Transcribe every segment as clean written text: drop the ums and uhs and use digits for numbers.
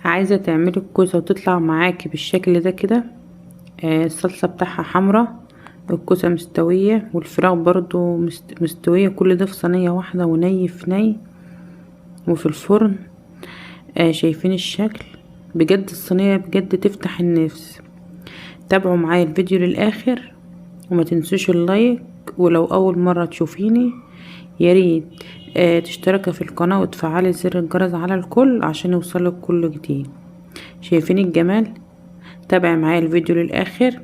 عايزة تعملي الكوسة وتطلع معاكي بالشكل ده كده. الصلصة بتاعها حمرا، الكوسة مستوية والفراخ برضو مستوية، كل ده في صينية واحدة وني في ني وفي الفرن. شايفين الشكل؟ بجد الصينية بجد تفتح النفس. تابعوا معايا الفيديو للآخر وما تنسوش اللايك، ولو أول مرة تشوفيني ياريت تشتركي في القناة وتفعلي زر الجرس على الكل عشان يوصلك كل جديد. شايفين الجمال؟ تابع معايا الفيديو للآخر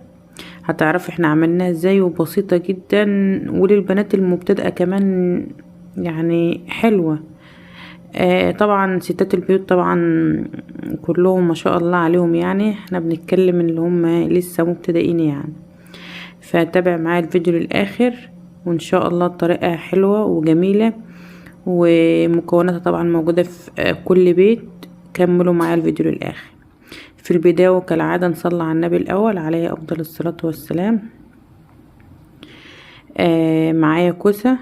هتعرفي احنا عملناه ازاي، وبسيطة جدا وللبنات المبتدئة كمان يعني حلوة. طبعا ستات البيوت طبعا كلهم ما شاء الله عليهم، يعني احنا بنتكلم اللي هم لسه مبتدئين يعني. فتابع معايا الفيديو للآخر وان شاء الله الطريقة حلوة وجميلة، ومكوناتها طبعا موجودة في كل بيت. كملوا معايا الفيديو للآخر. في البداية وكالعادة نصلي على النبي الأول عليه أفضل الصلاة والسلام. معايا كوسة.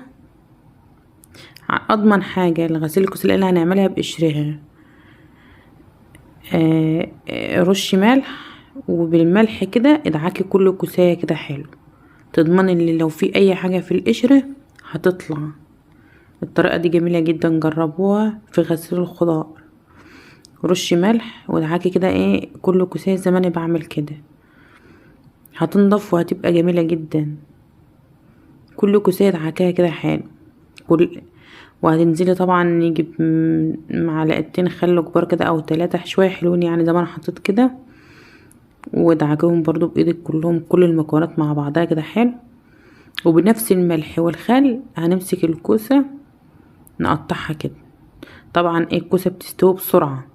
أضمن حاجة لغسيل الكوسة اللي هنعملها بقشرها. رش ملح، وبالملح كده ادعكي كل كوساية كده حلو، تضمن اللي لو في أي حاجة في القشرة هتطلع. الطريقة دي جميلة جدا، جربوها في غسيل الخضار. رش ملح وادعكي كده كل كوساية زي ما انا بعمل كده، هتنضف وهتبقى جميلة جدا. كل كوساية ادعكيها كده حلو. وهتنزلي طبعا يجيب معلقتين خل كبار كده او 3 شوية حلوين يعني زي ما انا حطيت كده، وادعكيهم برضو بايدك كلهم، كل المكونات مع بعضها كده حلو. وبنفس الملح والخل هنمسك الكوسة نقطعها كده. طبعا الكوسة بتستوي بسرعة،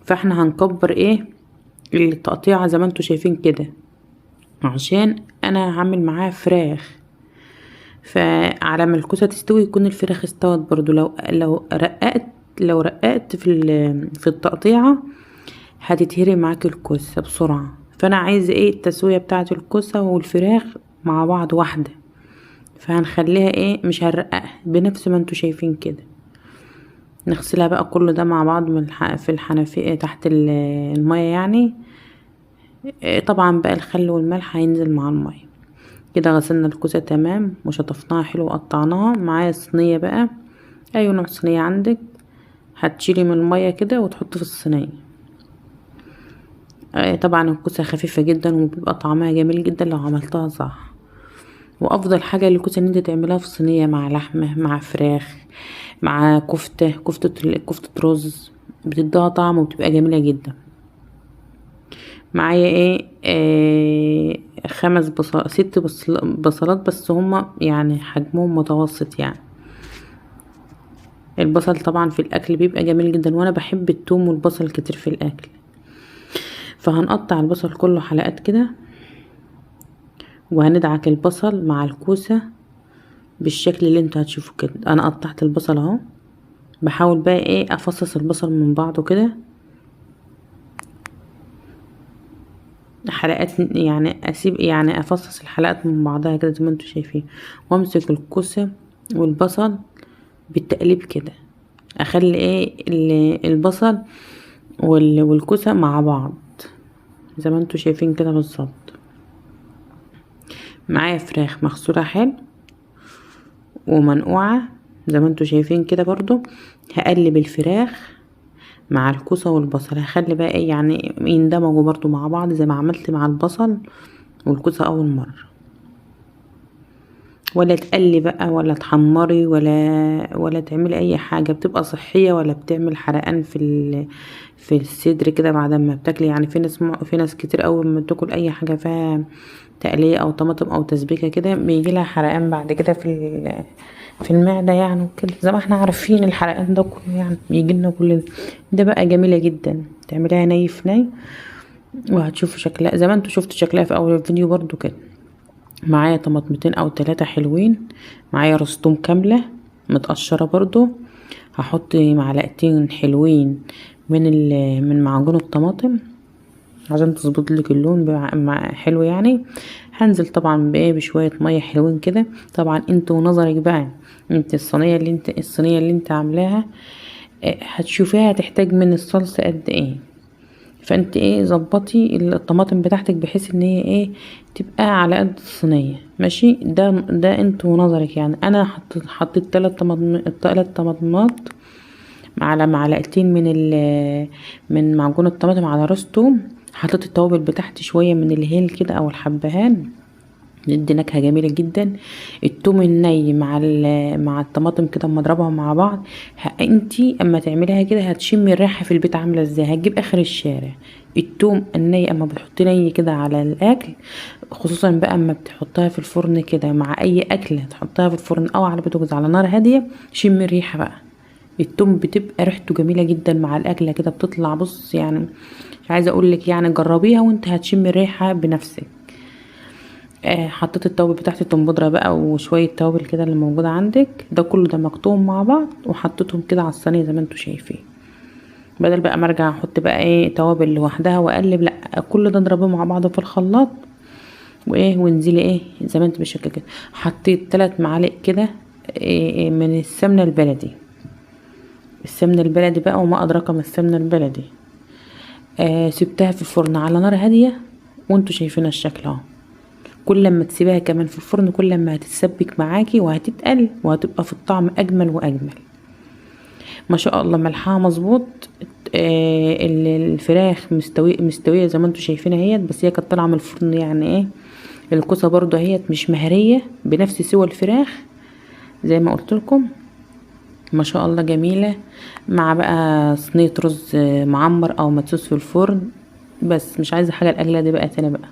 فاحنا هنكبر التقطيعة زي ما انتوا شايفين كده، عشان انا هعمل معاها فراخ. فعلى ما الكوسه تستوي يكون الفراخ استوت برضو. لو رققت في التقطيعه هتتهري معاك الكوسه بسرعه. فانا عايزه التسويه بتاعه الكوسه والفراخ مع بعض واحده، فهنخليها مش هنرققها بنفس ما انتوا شايفين كده. نغسلها بقى كل ده مع بعض في الحنفيه تحت الميه يعني. طبعا بقى الخل والملح هينزل مع الميه كده. غسلنا الكوسه تمام وشطفناها حلو وقطعناها. معايا صينيه بقى، اي نوع صينيه عندك، هتشيلي من الميه كده وتحطي في الصينيه. طبعا الكوسه خفيفه جدا وبيبقى طعمها جميل جدا لو عملتها صح. وافضل حاجه للكوسه ان انت تعملها في صينيه مع لحمه مع فراخ مع كفته رز، بتديها طعم وبتبقى جميله جدا. معايا 5 بصل 6 بصلات بس، هما يعني حجمهم متوسط يعني. البصل طبعا في الاكل بيبقى جميل جدا، وانا بحب الثوم والبصل كتير في الاكل. فهنقطع البصل كله حلقات كده، وهندعك البصل مع الكوسة بالشكل اللي انتوا هتشوفوا كده. انا قطعت البصل اهو، بحاول بقى افصص البصل من بعضه كده حلقات، يعني اسيب يعني افصص الحلقات من بعضها كده زي ما انتوا شايفين. وامسك الكوسة والبصل بالتقليب كده، اخلي البصل والكوسة مع بعض زي ما انتوا شايفين كده بالظبط. معايا فراخ مغسولة حلو ومنقوعة زي ما انتوا شايفين كده برضو. هقلب الفراخ مع الكوسة والبصل، هخلي بقى يعني يندمجوا برضو مع بعض زي ما عملت مع البصل والكوسة اول مرة. ولا تقلي بقى ولا تحمري ولا تعملي اي حاجة بتبقى صحية، ولا بتعمل حرقان في الصدر كده بعد ما بتاكلي. يعني في ناس كتير قوي لما بتاكل اي حاجة فيها تقلية او طماطم او تسبيكة كده بيجي لها حرقان بعد كده في المعدة يعني وكده، زي ما احنا عارفين الحرقان ده كله يعني بيجي لنا كلنا. ده بقى جميلة جدا، تعمليها ني في ني وهتشوفوا شكلها زي ما انتوا شفتوا شكلها في اول الفيديو برضو كده. معايا طماطمتين او 3 حلوين. معايا رستوم كاملة متقشرة برضو. هحط معلقتين حلوين من معجون الطماطم عشان تظبط لك اللون حلو يعني. هنزل طبعا بشويه ميه حلوين كده. طبعا انت ونظرك بقى، انت الصينيه اللي انت عاملاها هتشوفيها هتحتاج من الصلصه قد ايه. فانت ايه ظبطي الطماطم بتاعتك بحيث ان هي ايه تبقى على قد الصينيه. ماشي، ده انت ونظرك يعني. انا حطيت 3 طماطمات على معلقتين من معجون الطماطم على راس توم. حطيت التوابل بتاعتي شويه من الهيل كده او الحبهان، ندي نكهه جميله جدا. التوم الني مع الطماطم كده اما اضربهم مع بعض، انتي اما تعمليها كده هتشمي الريحه في البيت عامله ازاي، هتجيب اخر الشارع. التوم الني اما بتحطي ني كده على الاكل، خصوصا بقى اما بتحطها في الفرن كده مع اي اكله تحطها في الفرن او على بوتاجاز على نار هاديه، شمي الريحه بقى. التوم بتبقى ريحته جميله جدا مع الاكله كده، بتطلع بص يعني مش عايزه اقولك يعني، جربيها وانت هتشمي الريحه بنفسك. حطيت التوابل بتاعت التوم بودرة بقى وشوية توابل كده اللي موجودة عندك، ده كله دمجتهم مع بعض وحطيتهم كده على الصينية زي ما انتوا شايفين. بدل بقى ما ارجع احط بقى ايه توابل لوحدها واقلب، لا كل ده اضربه مع بعض في الخلاط وايه وانزلي ايه زي ما انت بالشكل كده. حطيت 3 معالق كده من السمنة البلدي. السمنة البلدي بقى وما ادراك ما السمنة البلدي. سبتها في الفرن على نار هادية وانتوا شايفين الشكل اهو. كل لما تسيبها كمان في الفرن كل لما هتتسبك معاكي وهتتقل وهتبقى في الطعم اجمل واجمل. ما شاء الله ملحها مظبوط. الفراخ مستويه زي ما انتوا شايفين اهيت، بس هي كانت طالعه من الفرن يعني ايه. الكوسه برضو اهيت مش مهريه بنفس سوى الفراخ زي ما قلت لكم. ما شاء الله جميله، مع بقى صينيه رز معمر او مدسوس في الفرن. بس مش عايزه حاجه الاكله دي بقى تاني بقى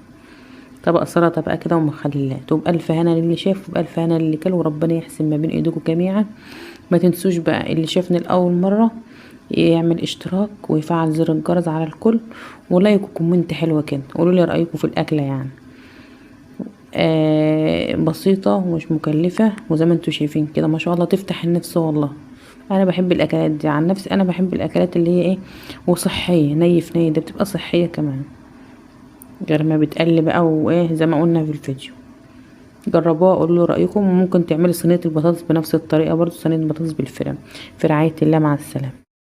طبق سلطه بقى كده ومخللات، وبألف هنا للي شاف وبألف هنا للي كل، وربنا يحسن ما بين ايديكم جميعا. ما تنسوش بقى اللي شافني الاول مره يعمل اشتراك ويفعل زر الجرس على الكل، ولايك وكومنت حلوه كده، قولوا لي رايكم في الاكله يعني. بسيطه ومش مكلفه وزي ما انتوا شايفين كده ما شاء الله تفتح النفس والله. انا بحب الاكلات دي عن نفسي، انا بحب الاكلات اللي هي ايه وصحيه، ني في ني ده بتبقى صحيه كمان غير ما بتقلب بقى وايه زي ما قلنا في الفيديو. جربوها قولوا له رايكم، وممكن تعملي صينيه البطاطس بنفس الطريقه برضو، صينيه بطاطس بالفراخ. في رعايه الله، مع السلامه.